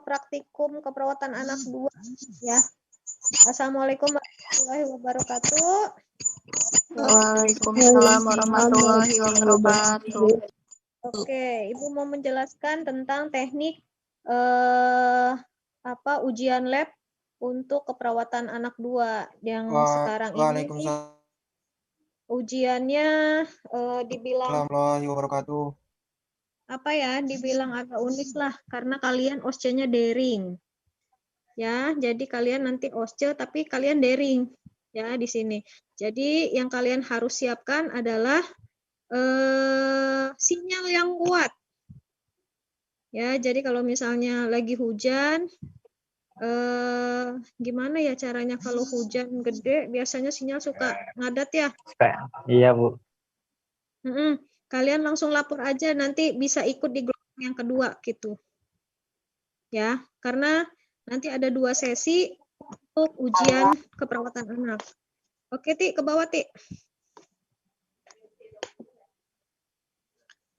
praktikum keperawatan anak 2 ya. Assalamualaikum warahmatullahi wabarakatuh. Waalaikumsalam warahmatullahi wabarakatuh. Oke, Ibu mau menjelaskan tentang teknik ujian lab untuk keperawatan anak 2 yang sekarang ini. Ujiannya dibilang Warahmatullahi wabarakatuh. dibilang agak unik lah karena kalian OSCE-nya daring. Ya, jadi kalian nanti OSCE tapi kalian daring ya di sini. Jadi yang kalian harus siapkan adalah sinyal yang kuat. Ya, jadi kalau misalnya lagi hujan, gimana ya caranya kalau hujan gede, biasanya sinyal suka ngadat ya. Iya, Bu. Kalian langsung lapor aja, nanti bisa ikut di gelombang yang kedua gitu. Ya, karena nanti ada 2 sesi untuk ujian keperawatan anak. Oke, Ti, ke bawah, Ti.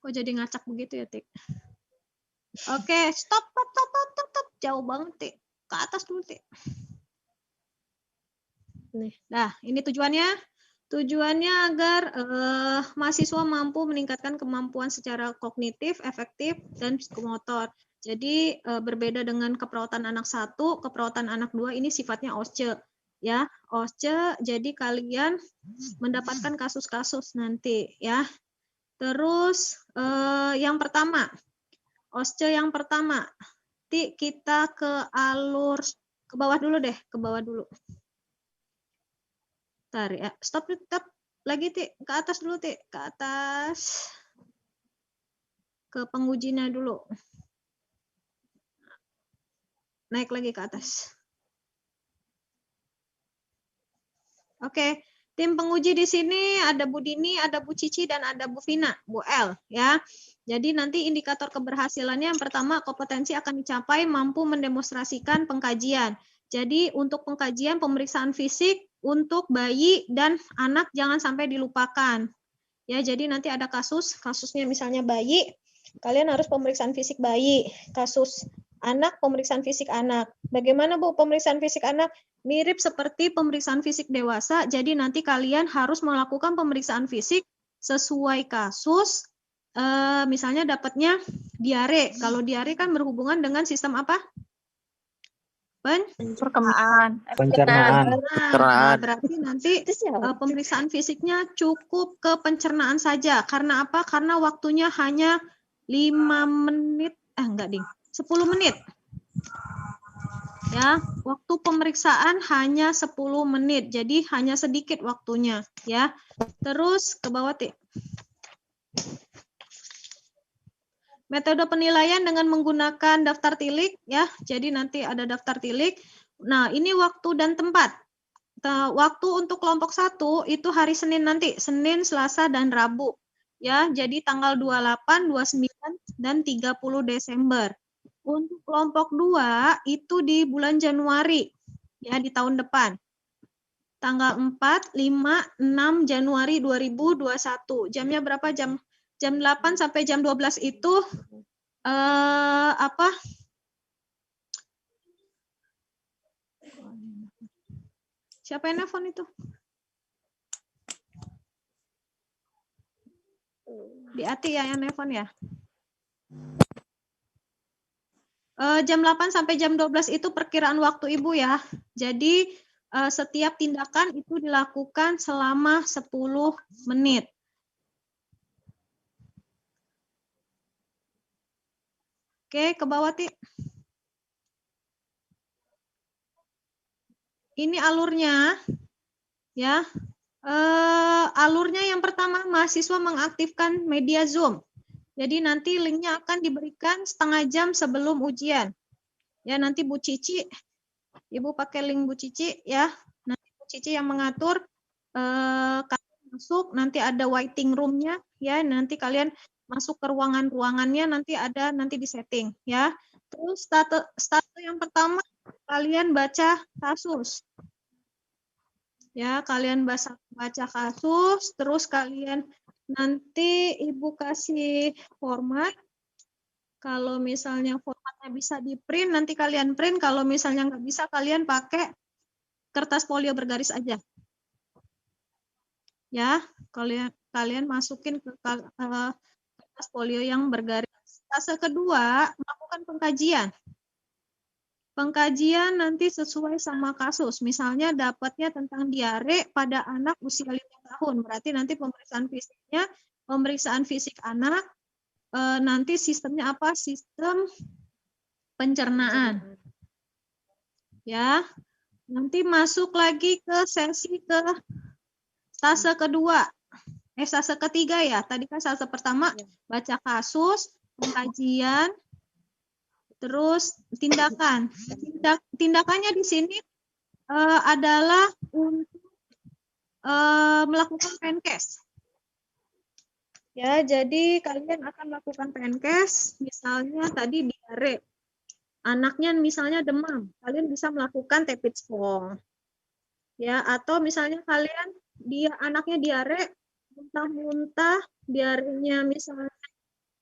Kok jadi ngacak begitu ya, Ti? Oke, stop. Jauh banget, Ti. Ke atas dulu, Ti. Nih, nah, ini tujuannya. Tujuannya agar mahasiswa mampu meningkatkan kemampuan secara kognitif, efektif, dan psikomotor. Jadi berbeda dengan keperawatan anak 1, keperawatan anak 2 ini sifatnya OSCE. Ya, OSCE, jadi kalian mendapatkan kasus-kasus nanti ya. Terus yang pertama, OSCE yang pertama, kita ke alur, ke bawah dulu deh, ke bawah dulu. Bentar ya, stop lagi, Ti, ke atas dulu, Ti, ke atas, ke pengujinya dulu. Naik lagi ke atas. Oke, tim penguji di sini ada Bu Dini, ada Bu Cici, dan ada Bu Vina, Bu L, ya. Jadi nanti indikator keberhasilannya yang pertama, kompetensi akan dicapai mampu mendemonstrasikan pengkajian. Jadi untuk pengkajian pemeriksaan fisik untuk bayi dan anak jangan sampai dilupakan. Ya, jadi nanti ada kasusnya misalnya bayi, kalian harus pemeriksaan fisik bayi. Kasus anak, pemeriksaan fisik anak. Bagaimana, Bu, pemeriksaan fisik anak? Mirip seperti pemeriksaan fisik dewasa, jadi nanti kalian harus melakukan pemeriksaan fisik sesuai kasus. Misalnya dapatnya diare. Kalau diare kan berhubungan dengan sistem apa? Pencernaan. Nah, berarti nanti pemeriksaan fisiknya cukup ke pencernaan saja. Karena apa? Karena waktunya hanya 5 menit, 10 menit. Ya, waktu pemeriksaan hanya 10 menit. Jadi hanya sedikit waktunya, ya. Terus ke bawah, Ti. Metode penilaian dengan menggunakan daftar tilik, ya. Jadi nanti ada daftar tilik. Nah, ini waktu dan tempat. Waktu untuk kelompok 1 itu hari Senin nanti, Senin, Selasa, dan Rabu. Ya, jadi tanggal 28, 29, dan 30 Desember. Untuk kelompok 2 itu di bulan Januari, ya, di tahun depan. Tanggal 4, 5, 6 Januari 2021. Jamnya berapa? Jam 8 sampai jam 12 itu Siapa yang nelfon itu? Di Ati ya yang nelfon ya? Jam 8 sampai jam 12 itu perkiraan waktu Ibu ya. Jadi setiap tindakan itu dilakukan selama 10 menit. Oke, ke bawah, Ti. Ini alurnya, ya. Alurnya yang pertama, mahasiswa mengaktifkan media Zoom. Jadi nanti linknya akan diberikan setengah jam sebelum ujian. Ya, nanti Bu Cici, Ibu pakai link Bu Cici, ya. Nanti Bu Cici yang mengatur kalian masuk, nanti ada waiting room-nya, ya. Nanti kalian masuk ke ruangannya, nanti ada di setting, ya. Terus start yang pertama, kalian baca kasus. Ya, kalian baca kasus, terus kalian nanti Ibu kasih format. Kalau misalnya formatnya bisa di print, nanti kalian print. Kalau misalnya nggak bisa, kalian pakai kertas folio bergaris aja. Ya, kalian masukin ke kertas folio yang bergaris. Fase kedua, melakukan pengkajian. Pengkajian nanti sesuai sama kasus. Misalnya dapatnya tentang diare pada anak usia 5 tahun. Berarti nanti pemeriksaan fisik anak, nanti sistemnya apa? Sistem pencernaan. Ya, nanti masuk lagi ke sesi ke fase kedua. Fase ketiga ya. Tadi kan fase pertama baca kasus, pengkajian, terus tindakan. Tindakannya di sini adalah untuk melakukan penkes. Ya, jadi kalian akan melakukan penkes, misalnya tadi diare. Anaknya misalnya demam, kalian bisa melakukan Tepid-Spong. Ya, atau misalnya anaknya diare, muntah-muntah, diarenya misalnya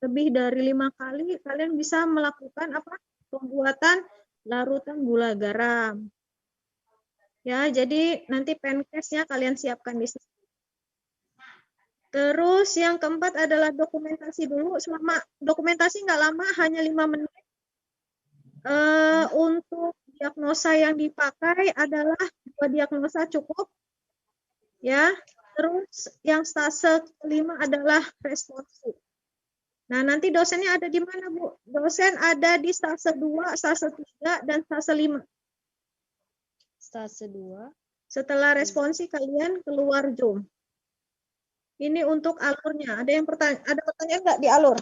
lebih dari 5 kali, kalian bisa melakukan apa? Pembuatan larutan gula garam. Ya, jadi nanti penkesnya kalian siapkan di sini. Terus yang keempat adalah dokumentasi dulu. Selama dokumentasi nggak lama, hanya 5 menit. Untuk diagnosa yang dipakai adalah 2 diagnosa cukup. Ya, terus yang stase kelima adalah responsif. Nah, nanti dosennya ada di mana, Bu? Dosen ada di stase 2, stase 3, dan stase 5. Stase 2. Setelah responsi kalian keluar Zoom. Ini untuk alurnya. Ada pertanyaan nggak di alur?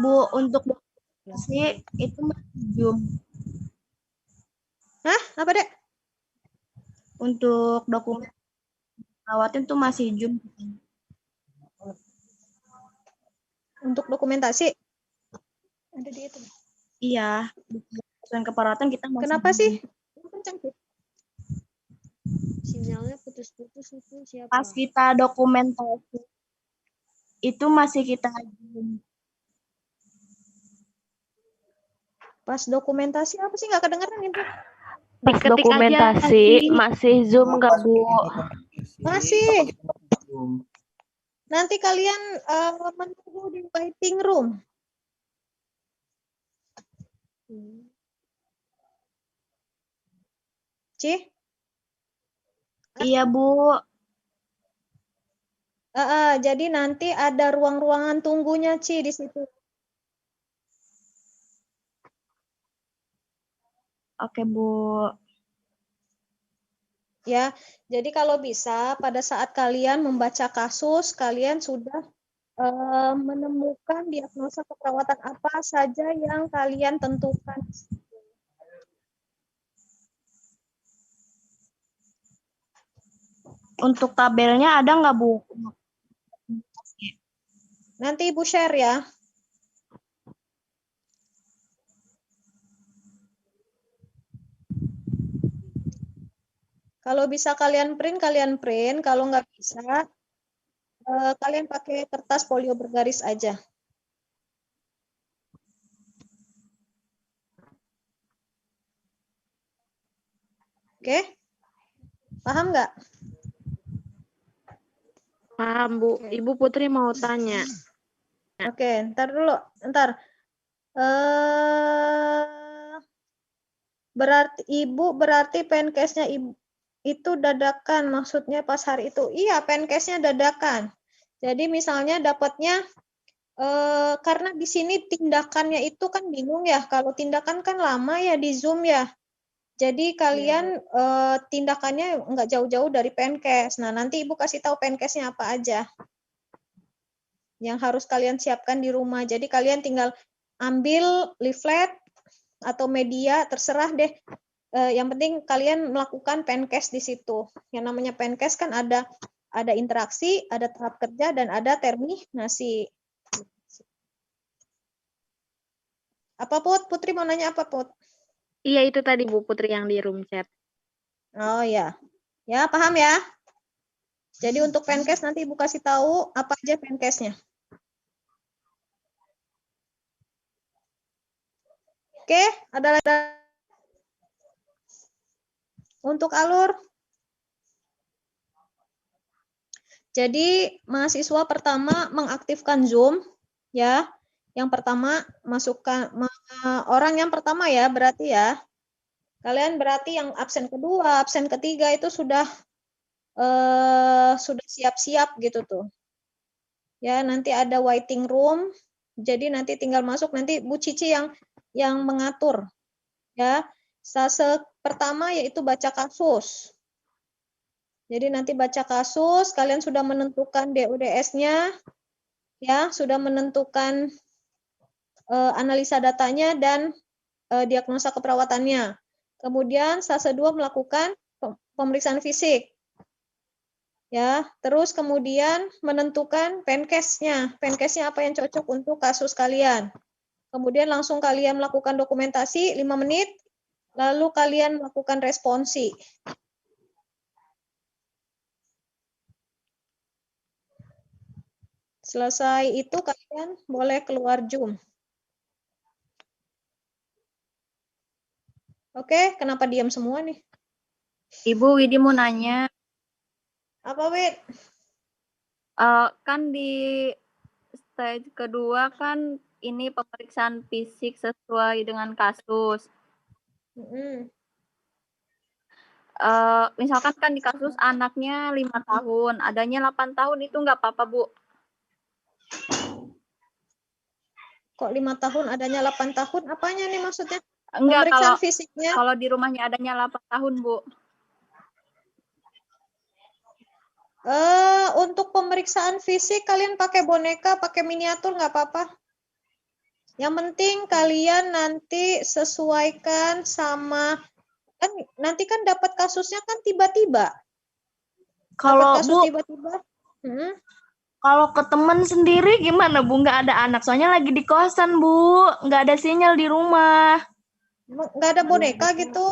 Bu, untuk dokumentasi itu masih Zoom. Hah? Apa, Dek? Untuk dokumen perawatan itu masih Zoom. Untuk dokumentasi? Ada di itu. Iya. Dokumen keperawatan kita masih Kenapa Zoom. sih? Kencang sih. Sinyalnya putus-putus itu siapa? Pas kita dokumentasi itu masih kita Zoom. Pas dokumentasi apa sih? Nggak kedengeran itu. Pas dokumentasi masih Zoom nggak, Bu? Masih. Nanti kalian menunggu di waiting room. Ci? Iya, Bu. Jadi nanti ada ruang-ruangan tunggunya, Ci, di situ. Oke, Bu. Ya, jadi kalau bisa pada saat kalian membaca kasus, kalian sudah menemukan diagnosa keperawatan apa saja yang kalian tentukan. Untuk tabelnya ada nggak, Bu? Nanti Ibu share ya. Kalau bisa kalian print, kalian print. Kalau nggak bisa, kalian pakai kertas folio bergaris aja. Oke? Paham nggak? Paham, Bu. Ibu Putri mau tanya. Oke, ntar dulu. Ntar. Berarti penkesnya Ibu itu dadakan, maksudnya pas hari itu. Iya, penkesnya dadakan. Jadi misalnya dapatnya, karena di sini tindakannya itu kan bingung ya. Kalau tindakan kan lama ya di Zoom ya. Jadi kalian tindakannya nggak jauh-jauh dari penkes. Nah, nanti Ibu kasih tahu penkesnya apa aja yang harus kalian siapkan di rumah. Jadi kalian tinggal ambil leaflet atau media, terserah deh. Yang penting kalian melakukan penkes di situ. Yang namanya penkes kan ada interaksi, ada tahap kerja, dan ada terminasi. Apa, Put? Putri mau nanya apa, Put? Iya, itu tadi Bu Putri yang di room chat. Oh ya. Ya, paham ya? Jadi untuk penkes nanti Ibu kasih tahu apa aja penkesnya. Oke, ada lagi untuk alur. Jadi mahasiswa pertama mengaktifkan Zoom ya. Yang pertama masukkan orang yang pertama ya berarti ya. Kalian berarti yang absen kedua, absen ketiga itu sudah siap-siap gitu tuh. Ya, nanti ada waiting room. Jadi nanti tinggal masuk, nanti Bu Cici yang mengatur. Ya. Fase pertama yaitu baca kasus. Jadi nanti baca kasus, kalian sudah menentukan DUDS-nya, ya, sudah menentukan analisa datanya dan diagnosa keperawatannya. Kemudian fase 2 melakukan pemeriksaan fisik. Ya, terus kemudian menentukan penkesnya. Penkesnya apa yang cocok untuk kasus kalian. Kemudian langsung kalian melakukan dokumentasi 5 menit, lalu kalian melakukan responsi. Selesai itu kalian boleh keluar Zoom. Oke, kenapa diam semua nih? Ibu Widi mau nanya, Apa, Wid? kan di stage kedua kan ini pemeriksaan fisik sesuai dengan kasus. Misalkan kan di kasus anaknya 5 tahun, adanya 8 tahun itu nggak apa-apa, Bu? Kok 5 tahun adanya 8 tahun? Apanya nih maksudnya? Enggak, Pemeriksaan fisiknya? kalau di rumahnya adanya 8 tahun, Bu. Untuk pemeriksaan fisik kalian pakai boneka, pakai miniatur nggak apa-apa. Yang penting kalian nanti sesuaikan sama kan nanti kan dapat kasusnya kan tiba-tiba. Kalau Dapat kasus Bu, tiba-tiba. kalau ke temen sendiri gimana Bu? Nggak ada anak, soalnya lagi di kosan Bu, nggak ada sinyal di rumah. Nggak ada boneka gitu.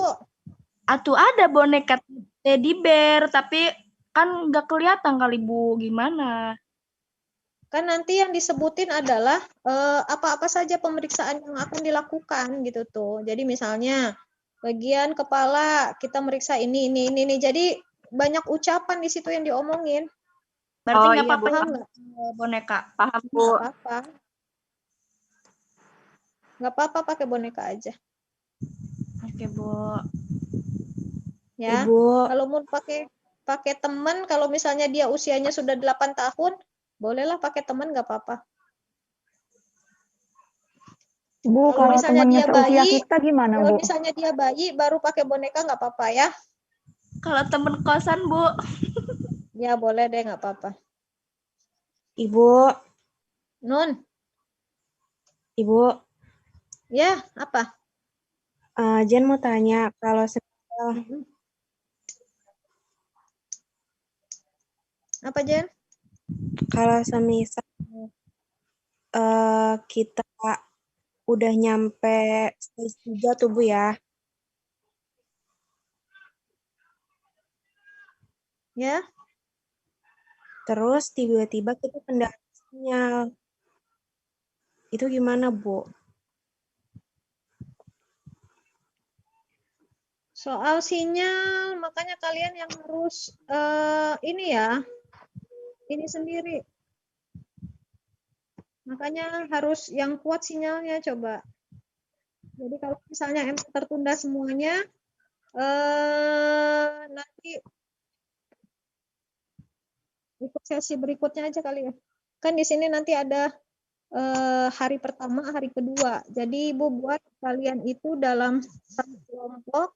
Atuh ada boneka teddy bear, tapi kan nggak kelihatan kali Bu, gimana? Kan nanti yang disebutin adalah apa-apa saja pemeriksaan yang akan dilakukan gitu tuh. Jadi misalnya bagian kepala kita meriksa ini. Jadi banyak ucapan di situ yang diomongin. Berarti nggak Iya, apa-apa Paham ya nggak? boneka? Paham, Bu. Nggak apa-apa. Nggak apa-apa pakai boneka aja. Oke Bu. Ya. Ibu. Kalau mau pakai teman, kalau misalnya dia usianya sudah 8 tahun, bolehlah pakai teman nggak apa-apa. Bu, Kalau kalau misalnya temannya dia seusia bayi, kita gimana, kalau Bu? misalnya dia bayi baru pakai boneka nggak apa-apa ya. Kalau temen kosan Bu. Ya boleh deh nggak apa-apa. Ibu. Nun. Ibu. Ya, apa? Jen mau tanya, kalau Apa, Jen? kalau semisal kita udah nyampe stage 3 tuh Bu ya. Ya. Terus tiba-tiba kita kendala sinyal. Itu gimana, Bu? Soal sinyal, makanya kalian yang harus ini ya. Ini sendiri. Makanya harus yang kuat sinyalnya coba. Jadi kalau misalnya tertunda semuanya, nanti ikut sesi berikutnya aja kali ya. Kan di sini nanti ada hari pertama, hari kedua. Jadi Ibu buat kalian itu dalam satu kelompok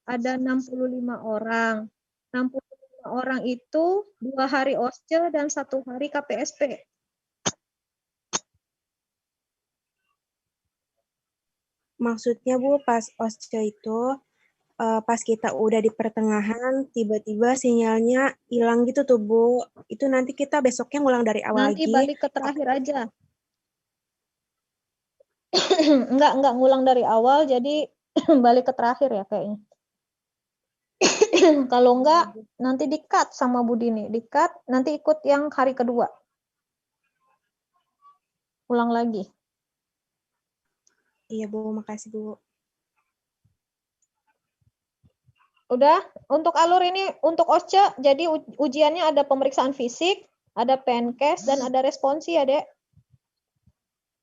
ada 65 orang. 65 orang itu 2 hari OSCE dan 1 hari KPSP. Maksudnya Bu, pas OSCE itu, pas kita udah di pertengahan, tiba-tiba sinyalnya hilang gitu tuh Bu. Itu nanti kita besoknya ngulang dari awal Nanti lagi. balik ke terakhir aja. Enggak ngulang dari awal, jadi balik ke terakhir ya kayaknya. Kalau enggak, nanti di-cut sama Bu Dini. Di-cut, nanti ikut yang hari kedua. Ulang lagi. Iya Bu, makasih Bu. Udah, untuk alur ini untuk OSCE, jadi ujiannya ada pemeriksaan fisik, ada PNKES, dan ada responsi ya, Dek.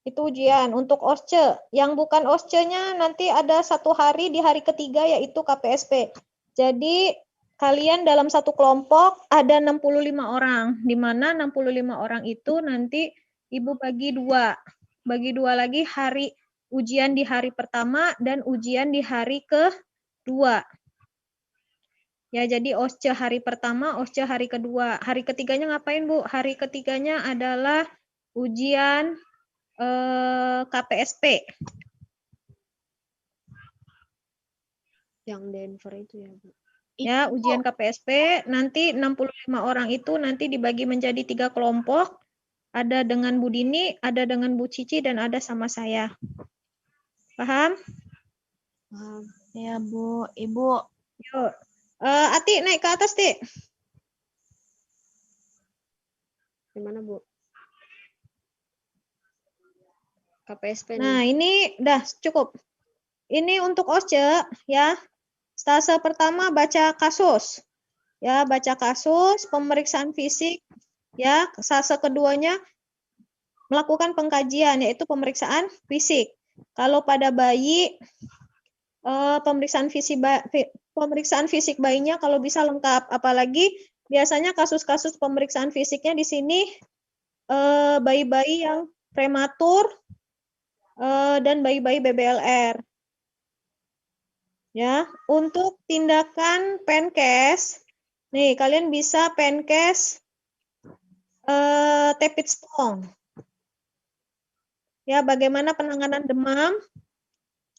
Itu ujian untuk OSCE. Yang bukan OSCE-nya nanti ada 1 hari di hari ketiga yaitu KPSP. Jadi kalian dalam satu kelompok ada 65 orang, di mana 65 orang itu nanti Ibu bagi 2. Bagi 2 lagi hari ujian di hari pertama dan ujian di hari kedua. Ya, jadi OSCE hari pertama, OSCE hari kedua. Hari ketiganya ngapain, Bu? Hari ketiganya adalah ujian KPSP. Yang Denver itu ya, Bu. Ya, ujian KPSP nanti 65 orang itu nanti dibagi menjadi 3 kelompok. Ada dengan Bu Dini, ada dengan Bu Cici, dan ada sama saya. Paham? Paham. Ya, Bu. Ibu. Yuk. Ati, naik ke atas, Ti. Gimana, Bu? KPSP nih. Nah, ini udah cukup. Ini untuk OSCE ya. Stase pertama baca kasus. Ya, baca kasus, pemeriksaan fisik ya. Stase keduanya melakukan pengkajian yaitu pemeriksaan fisik. Kalau pada bayi pemeriksaan fisik bayinya kalau bisa lengkap, apalagi biasanya kasus-kasus pemeriksaan fisiknya di sini bayi-bayi yang prematur dan bayi-bayi BBLR. Ya, untuk tindakan PNKES, nih kalian bisa PNKES Tepid-Spong. Ya, bagaimana penanganan demam?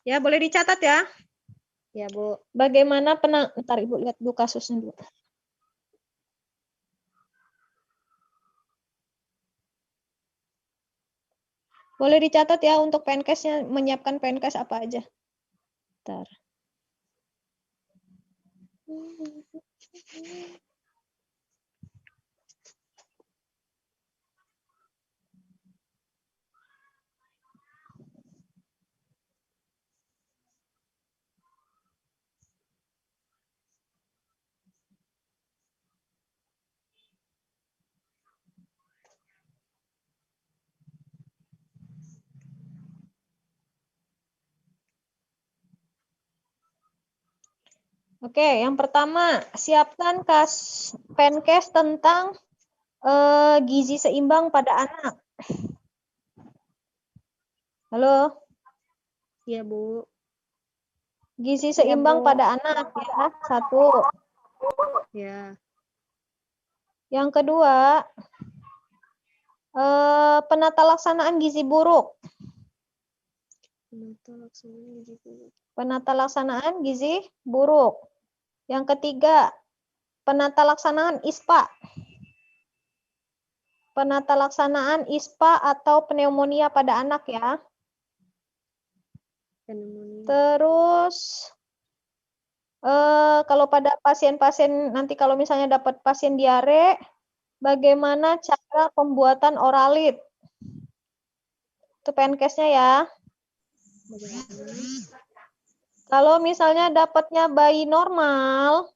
Ya, boleh dicatat ya. Ya, Bu. Bagaimana ntar Ibu lihat dulu kasusnya dulu. Boleh dicatat ya untuk PNKES-nya, menyiapkan PNKES apa aja. Ntar. Oke, yang pertama, siapkan PNKES tentang gizi seimbang pada anak. Halo? Iya, Bu. Gizi seimbang pada anak ya, 1. Ya. Yang kedua, penata laksanaan gizi buruk. Penata laksanaan gizi buruk. Yang ketiga, penata laksanaan ISPA. Penata laksanaan ISPA atau pneumonia pada anak ya. Pneumonia. Terus kalau pada pasien-pasien nanti kalau misalnya dapat pasien diare, bagaimana cara pembuatan oralit? Itu PNKES-nya ya. Kalau misalnya dapatnya bayi normal,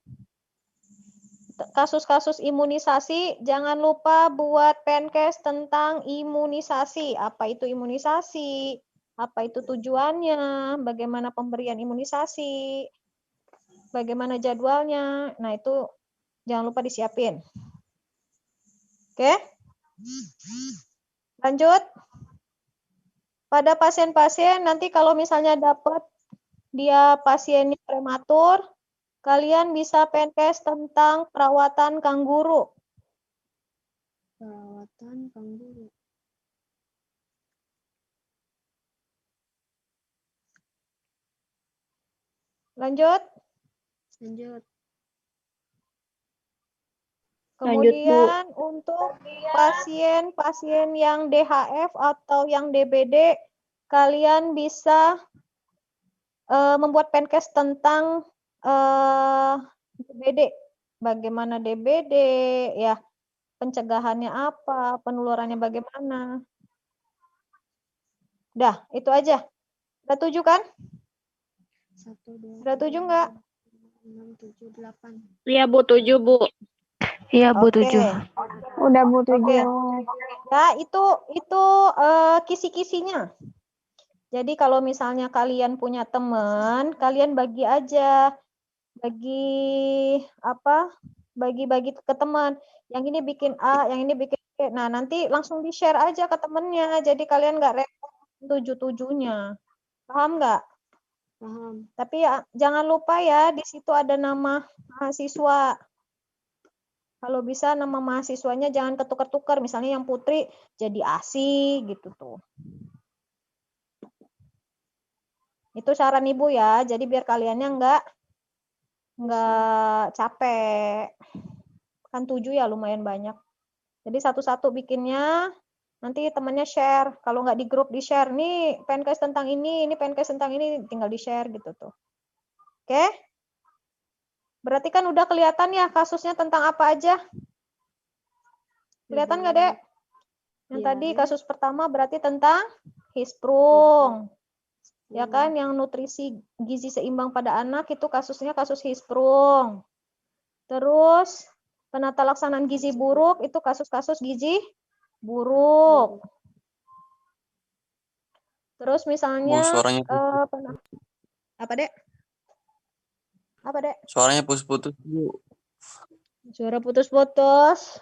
kasus-kasus imunisasi, jangan lupa buat PNKES tentang imunisasi. Apa itu imunisasi? Apa itu tujuannya? Bagaimana pemberian imunisasi? Bagaimana jadwalnya? Nah, itu jangan lupa disiapin. Oke? Lanjut. Pada pasien-pasien, nanti kalau misalnya dapat dia pasiennya prematur, kalian bisa PNKES tentang perawatan kangguru. Perawatan kangguru. Lanjut. Lanjut. Kemudian untuk pasien-pasien yang DHF atau yang DBD, kalian bisa membuat PNKES tentang DBD. Bagaimana DBD, ya pencegahannya apa, penularannya bagaimana. Udah, itu aja. Udah 7 kan? 1, 2, Udah 7 enggak? 6, 7, 8. Iya, Bu, 7, Bu. Iya, Bu, Oke. 7. Udah Bu Oke. 7. Ya, itu kisi-kisinya. Jadi kalau misalnya kalian punya teman, kalian bagi aja. Bagi-bagi ke teman. Yang ini bikin A, yang ini bikin B. Nah, nanti langsung di-share aja ke temennya. Jadi kalian nggak repot 7-7-nya. Paham nggak? Paham. Tapi ya, jangan lupa ya, di situ ada nama mahasiswa. Kalau bisa nama mahasiswanya jangan ketukar-tukar. Misalnya yang Putri jadi Asi gitu tuh. Itu saran Ibu ya. Jadi biar kaliannya nggak capek. Kan 7 ya lumayan banyak. Jadi satu-satu bikinnya. Nanti temannya share. Kalau nggak di grup di-share. Nih penkes tentang ini penkes tentang ini. Tinggal di-share gitu tuh. Oke? Berarti kan udah kelihatan ya kasusnya tentang apa aja? Kelihatan nggak, Dek? Yang Ya, tadi ya. kasus pertama berarti tentang Hisprung. Ya kan, yang nutrisi gizi seimbang pada anak itu kasusnya kasus Hisprung. Terus penata laksanaan gizi buruk itu kasus-kasus gizi buruk. Terus misalnya Bu, suaranya apa, Dek? Apa, Dek? suaranya putus-putus, Bu. Suara putus-putus.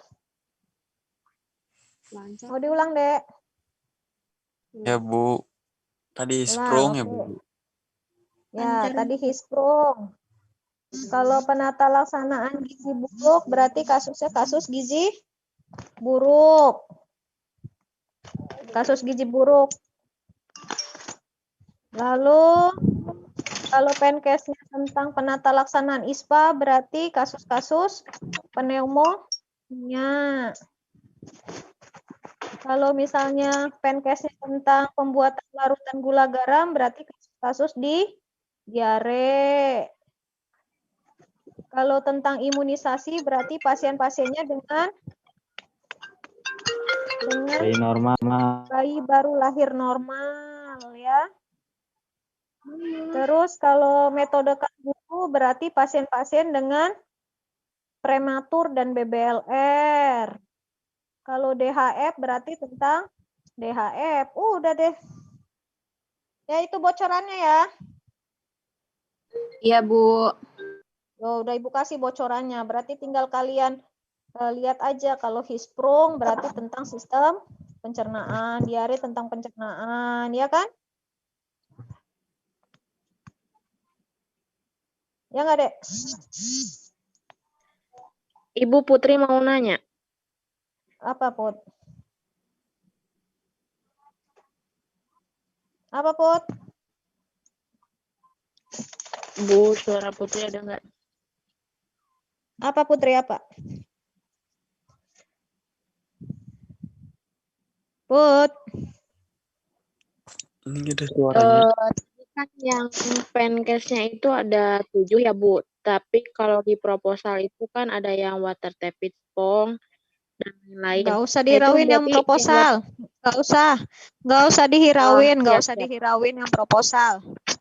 Lancar. Mau diulang, Dek? Ya, Bu. Tadi Ulang, sprung ya, oke. Bu. Ya, tadi Hisprung. Kalau penata laksanaan gizi buruk berarti kasusnya kasus gizi buruk. Kasus gizi buruk. Lalu kalau penkesnya tentang penata laksanaan ISPA berarti kasus-kasus pneumonia. Kalau misalnya penkesnya tentang pembuatan larutan gula garam berarti kasus di diare. Kalau tentang imunisasi berarti pasien-pasiennya dengan Bayi normal. bayi baru lahir normal ya. Terus kalau metode Kangguru berarti pasien-pasien dengan prematur dan BBLR. Kalau DHF berarti tentang DHF. Udah deh. Ya itu bocorannya ya. Iya, Bu. Oh, udah Ibu kasih bocorannya. Berarti tinggal kalian lihat aja kalau Hisprung berarti tentang sistem pencernaan, diare tentang pencernaan, ya kan? Ya nggak, Dek? Ibu Putri mau nanya. Apa, Put? Apa, Put? Bu, suara Putri ada nggak? Apa, Putri, apa? Put. Ini ada suaranya. Tadi kan yang penkesnya itu ada 7 ya, Bu. Tapi kalau di proposal itu kan ada yang water tepid pong dan lain-lain. Nggak usah Nah, itu dihirauin yang berarti proposal. Nggak usah dihirauin, nggak ya, usah siap. dihirauin yang proposal. Siap,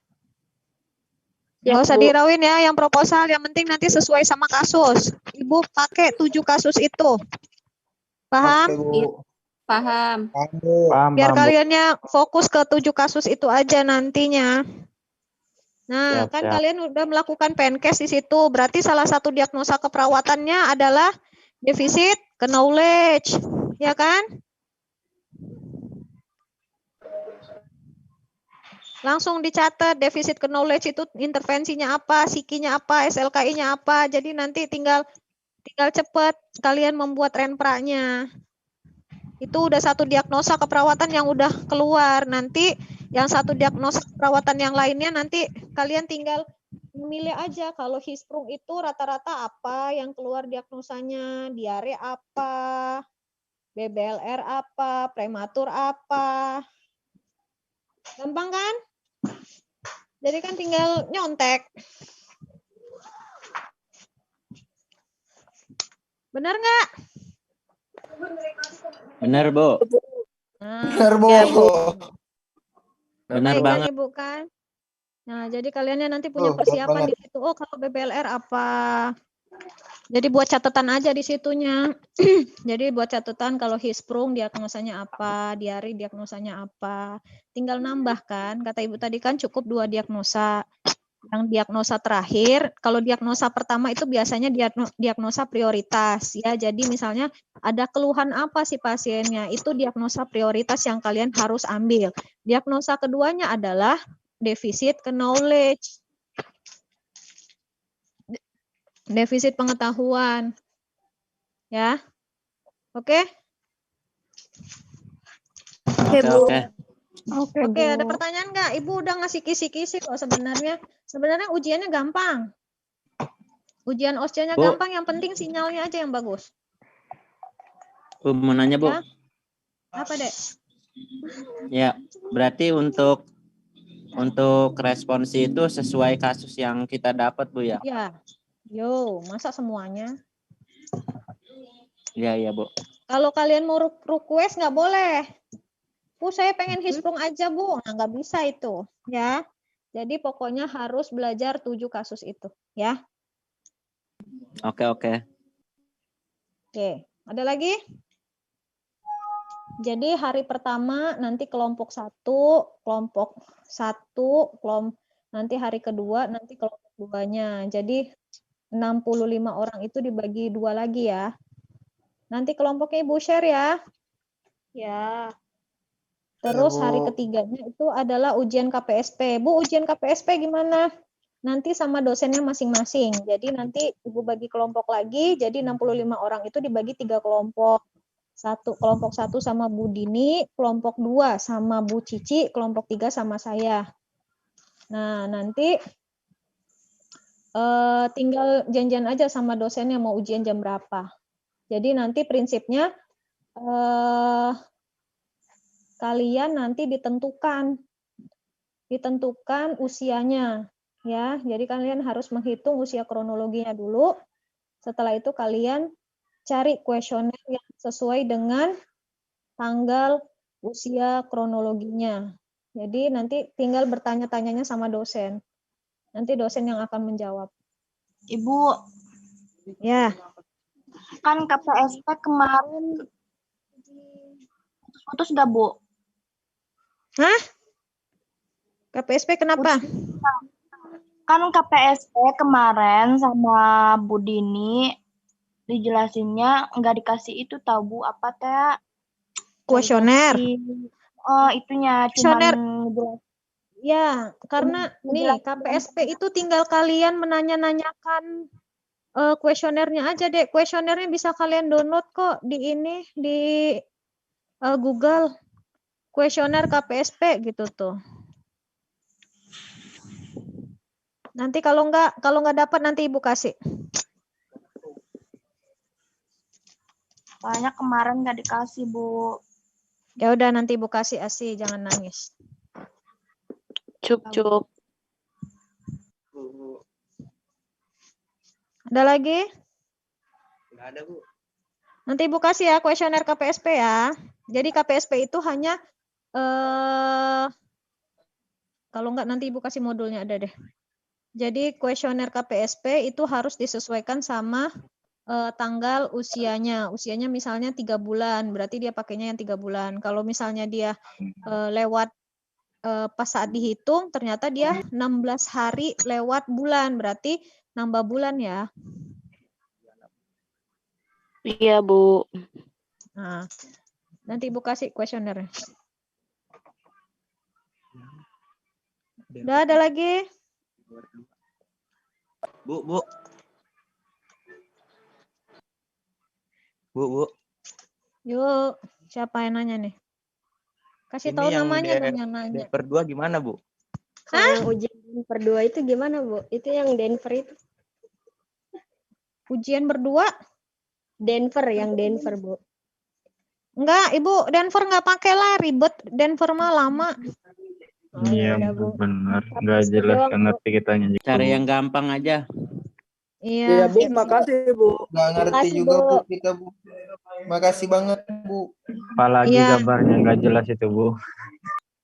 Nggak usah Bu. dihirauin ya yang proposal, yang penting nanti sesuai sama kasus. Ibu pakai 7 kasus itu. Paham? Oke, Bu. Paham. Paham, Bu. Biar Paham, Bu. kaliannya fokus ke 7 kasus itu aja nantinya. Nah, Siap, kan siap. kalian udah melakukan penkes di situ. Berarti salah satu diagnosa keperawatannya adalah defisit knowledge, ya kan? Langsung dicatat defisit knowledge itu intervensinya apa, psikinya apa, SLKI-nya apa. Jadi nanti tinggal cepat kalian membuat renpranya. Itu udah satu diagnosa keperawatan yang udah keluar. Nanti yang satu diagnosa keperawatan yang lainnya nanti kalian tinggal memilih aja. Kalau Hisprung itu rata-rata apa yang keluar diagnosanya, diare apa, BBLR apa, prematur apa. Gampang kan? Jadi kan tinggal nyontek. Benar nggak? Benar, Bu. Nah, Benar, Bu. Benar baik kan banget. Ibu kan? Nah, jadi kaliannya nanti punya Oh, persiapan banget. di situ. Oh, kalau BBLR apa? Jadi buat catatan aja di situnya. Jadi buat catatan kalau hisprung diagnosanya apa, diare diagnosanya apa. Tinggal nambah kan. Kata Ibu tadi kan cukup 2 diagnosa. Yang diagnosa terakhir, kalau diagnosa pertama itu biasanya diagnosa prioritas ya. Jadi misalnya ada keluhan apa sih pasiennya, itu diagnosa prioritas yang kalian harus ambil. Diagnosa keduanya adalah defisit knowledge. Defisit pengetahuan. Ya. Oke? Oke, oke. Oke, ada pertanyaan nggak? Ibu udah ngasih kisi-kisi kok sebenarnya. Sebenarnya ujiannya gampang. Ujian OSCE-nya Bu. gampang, yang penting sinyalnya aja yang bagus. Bu, mau nanya, Bu. Ya. Apa, Dek? Ya, berarti untuk responsi itu sesuai kasus yang kita dapat, Bu ya? Ya. Yo, masa semuanya? Iya, Bu. Kalau kalian mau request nggak boleh. Bu, saya pengen hisprung aja, Bu. Nah, nggak bisa itu, ya. Jadi pokoknya harus belajar 7 kasus itu, ya. Oke. Oke, ada lagi? Jadi hari pertama nanti kelompok 1, nanti hari kedua nanti kelompok 2-nya. Jadi 65 orang itu dibagi 2 lagi ya. Nanti kelompoknya Ibu share ya. Ya. Terus Bu. hari ketiganya itu adalah ujian KPSP. Bu, ujian KPSP gimana? Nanti sama dosennya masing-masing. Jadi nanti Ibu bagi kelompok lagi, jadi 65 orang itu dibagi 3 kelompok. Kelompok 1 sama Bu Dini, kelompok 2 sama Bu Cici, kelompok 3 sama saya. Nah, nanti tinggal janjian aja sama dosennya mau ujian jam berapa. Jadi nanti prinsipnya kalian nanti ditentukan usianya ya. Jadi kalian harus menghitung usia kronologinya dulu. Setelah itu kalian cari kuesioner yang sesuai dengan tanggal usia kronologinya. Jadi nanti tinggal bertanya-tanyanya sama dosen. Nanti dosen yang akan menjawab. Ibu, Ya. kan KPSP kemarin putus gak, Bu? Hah? KPSP kenapa? Kan KPSP kemarin sama Bu Dini dijelasinnya nggak dikasih itu tahu Bu, apa teh? Kuesioner. Itunya Kuesioner. cuman Ya, karena nih KPSP itu tinggal kalian menanya-nanyakan kuesionernya aja, Dek. Kuesionernya bisa kalian download kok di Google. Kuesioner KPSP gitu tuh. Nanti kalau nggak dapat nanti Ibu kasih. Soalnya kemarin nggak dikasih, Bu. Ya udah nanti Ibu kasih ASI, jangan nangis. Cup. Ada lagi? Nggak ada, Bu. Nanti Ibu kasih ya kuesioner KPSP ya. Jadi KPSP itu hanya kalau nggak nanti Ibu kasih modulnya ada deh. Jadi kuesioner KPSP itu harus disesuaikan sama tanggal usianya. Usianya misalnya 3 bulan, berarti dia pakainya yang 3 bulan. Kalau misalnya dia lewat pas saat dihitung ternyata dia 16 hari lewat bulan, berarti nambah bulan ya. Iya, Bu. Nah, nanti Ibu kasih kuesionernya. Udah ada lagi? Bu. Yuk, siapa yang nanya nih? Kasih Ini tahu yang namanya dong yang nanya. Denver 2 gimana, Bu? Kalau yang ujian Denver 2 itu gimana, Bu? Itu yang Denver itu. Ujian berdua? Denver, Bu. Enggak, Ibu, Denver nggak pakai lah, ribet. Denver mah lama. Iya, Bu. benar. Nggak jelas doang, kan ngerti kitanya. Cari yang gampang aja. Iya. Bu, makasih Bu. Nggak ngerti Makasih, juga, Bu. Bu, kita, Bu. Makasih banget, Bu. Apalagi Iya. gambarnya nggak jelas itu, Bu.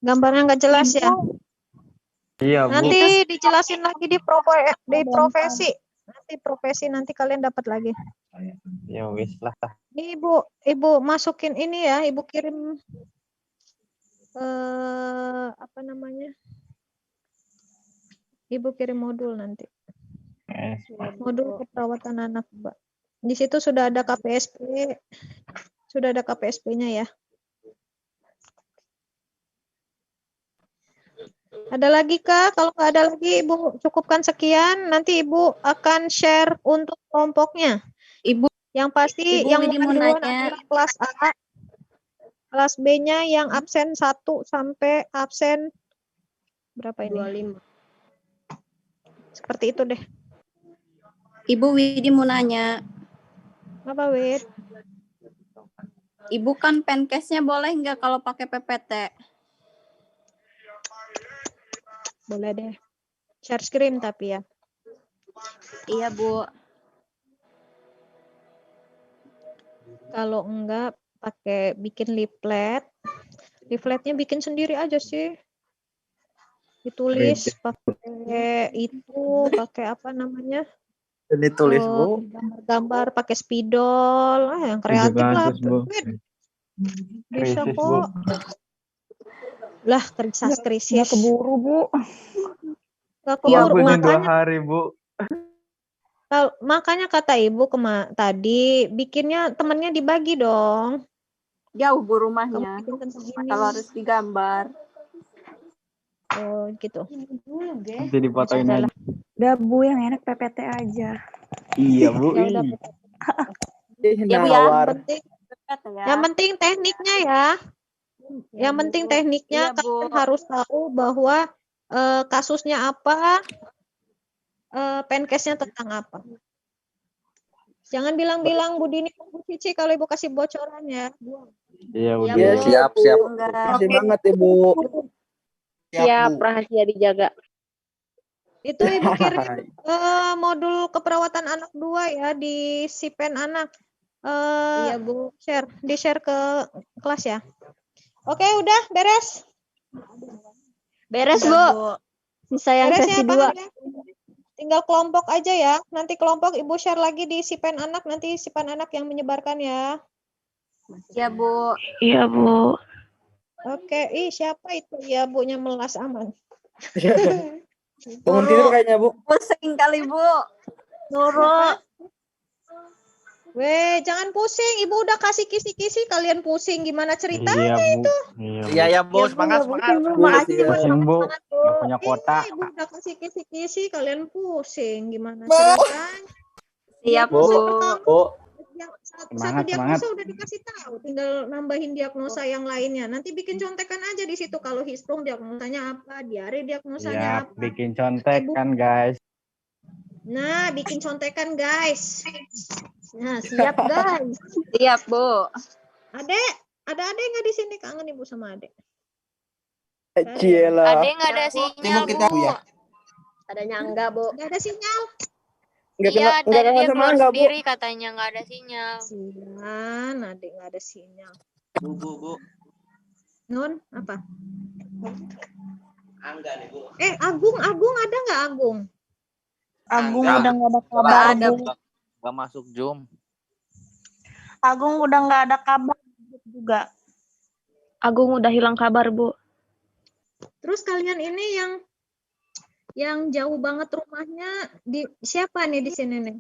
Gambarnya nggak jelas ya. Iya, Bu. Nanti dijelasin lagi di profesi. Nanti profesi nanti kalian dapat lagi. Ya wis lah. Ini Ibu masukin ini ya, Ibu kirim apa namanya? Ibu kirim modul nanti. Modul keperawatan anak, Mbak. Di situ sudah ada KPSP. Sudah ada KPSP-nya ya. Ada lagi Kak? Kalau nggak ada lagi, Ibu cukupkan sekian. Nanti Ibu akan share untuk kelompoknya. Ibu, Yang pasti yang Widi mau duluan nanya. adalah kelas A. Kelas B-nya yang absen 1 sampai absen berapa ini? 25. Seperti itu deh. Ibu Widi mau nanya. Apa, Wid? Ibu kan penkesnya boleh nggak kalau pakai PPT? Boleh deh. Share screen tapi ya. Iya, Bu. Kalau enggak pakai bikin leaflet. Leafletnya bikin sendiri aja sih. Ditulis pakai itu, pakai apa namanya? Ditulis, Bu. Gambar-gambar pakai spidol. Yang kreatif lah. Bu. Bisa Krisis, kok. Lah, krisis. Nggak keburu, Bu. Nggak Ya, keburu, Bu, 2 makanya. hari, Bu. Makanya kata Ibu tadi, bikinnya temennya dibagi dong. Jauh Bu rumahnya. Kamu bikin tentang ini. Kalau harus digambar. Oh, gitu. Nanti dipotoin aja. Udah, Bu, yang enak PPT aja. Iya, Bu. Ya udah, Ya, Bu ya. penting, PPT ya. yang penting tekniknya ya. Yang penting tekniknya Iya, Bu. kalian harus tahu bahwa kasusnya apa, penkesnya tentang apa. Jangan bilang-bilang Bu Dini, Bu Cici kalau Ibu kasih bocoran ya. Iya, Bu. Iya, Ya, Bu. siap. Enggak. Makasih banget, Ibu. Siap, Bu. rahasia dijaga. Itu Ibu kirim modul keperawatan anak 2 ya di Sipen anak. Iya, Bu. Di-share ke kelas ya. Oke, udah beres. Beres, Udah, Bu. Bu. Sisa yang Beres sesi ya, Pak 2. Anda? Tinggal kelompok aja ya. Nanti kelompok Ibu share lagi di Sipen anak, nanti Sipen anak yang menyebarkan ya. Ya, Bu. Iya, Bu. Oke, siapa itu ya Bu-nya melas aman. Bangun tidur kayaknya, Bu. Pusing kali, Bu. Nurul. Weh, jangan pusing. Ibu udah kasih kisi-kisi, kalian pusing. Gimana ceritanya Iya, Bu. itu? Iya, ya, Bu. Semangat, semangat. Makasih, Bu. Pusing, Bu. Semangat, Bu. Nggak punya kuota. Ibu udah kasih kisi-kisi, kalian pusing. Gimana ceritanya? Siap, Bu. Diagnosa pertama, Bu. satu Semangat, diagnosa udah dikasih tahu. Tinggal nambahin diagnosa yang lainnya. Nanti bikin contekan aja di situ. Kalau histrung diagnosanya apa, diare diagnosanya Siap, apa. bikin contek kan, guys. Nah, bikin contekan, guys. Nah, siap, guys. Siap, Bu. Adek, ada adek nggak di sini? Kangen Ibu sama adek. Ciela. Ada nggak ada sinyal, kita, Bu, Bu? ya? Adanya enggak, Bu. Nggak ada sinyal. Enggak Iya, kenal, tadi dia sama keluar enggak, Bu? sendiri katanya nggak ada sinyal. Sian, adek nggak ada sinyal. Bu. Nun, apa? Angga nih, Bu. Agung ada nggak Agung? Agung Enggak. udah nggak ada kabar, Nggak ada, Bu. Gak masuk Zoom. Agung udah nggak ada kabar juga. Agung udah hilang kabar, Bu. Terus kalian ini yang jauh banget rumahnya di siapa nih di sini nih?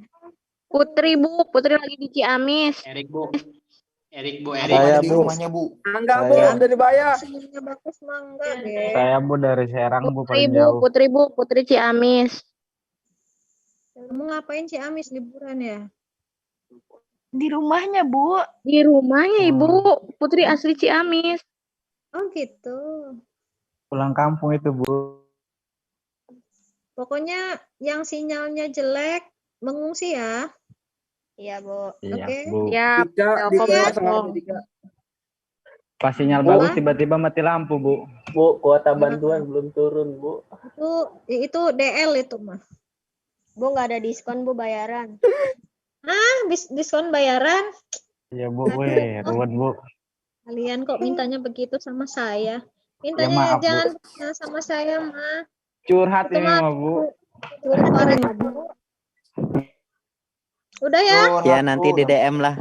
Putri, Bu. Putri lagi di Ciamis. Erik, Bu. Saya, Erik. Bu. Rumahnya, Bu. Angga, Bu. Saya. Udah dibayar. Sinyalnya bagus mah enggak deh. Saya, Bu, dari Serang, Bu, Putri, paling Bu. jauh. Putri, Bu. Putri Ciamis. Kamu ngapain Ciamis liburan ya? Di rumahnya, Bu. Di rumahnya, Ibu. Putri asli Ciamis. Oh gitu. Pulang kampung itu, Bu. Pokoknya yang sinyalnya jelek mengungsi ya. Iya, Bu. Iya, Oke. Bu. Ya, Di Telkom kelas Telkom. Pas sinyal Bu. bagus, tiba-tiba mati lampu, Bu. Bu, kuota bantuan belum turun, Bu. Itu DL itu mah. Bu nggak ada diskon, Bu, bayaran. Diskon bayaran. Iya, Bu. Weh, ruwet, Bu. Kalian kok mintanya begitu sama saya? Ya, Mintanya maaf, Bu. jangan sama saya mah. Curhat Itu ini mah mah, Bu. curhat ini, Bu. Udah ya? Ya nanti di DM lah.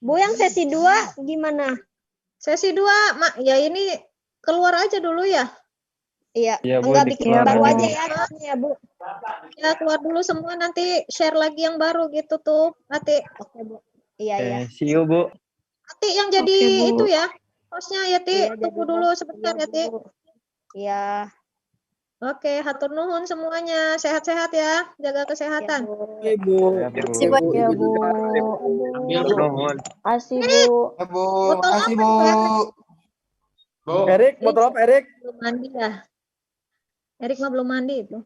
Bu, yang sesi 2 gimana? Sesi 2, Mak, ya ini keluar aja dulu ya. Iya, Iya, Bu, enggak bikin dikeluarin baru dulu. aja ya, ya Bu. Ya keluar dulu semua, nanti share lagi yang baru gitu tuh. Nanti Oke, Bu. Iya, iya. See you, Bu. nanti yang jadi Oke, Bu. itu ya. Hostnya ya, Ti. Iya, Tunggu jadi dulu host. sebentar Iya, ya, Ti. Bu. Iya, Oke, hatur nuhun semuanya. Sehat-sehat ya. Jaga iya, kesehatan. Bu. Ibu. Sehat, Bu. Ibu. Ya, Bu. Ambil, Bu. Nuhun. Kasih, Bu. Ya, Bu. Botol Makasih, apa Bu. itu ya? Bu. Erik, botol apa, Erik? Belum mandi ya. Erik mah belum mandi itu.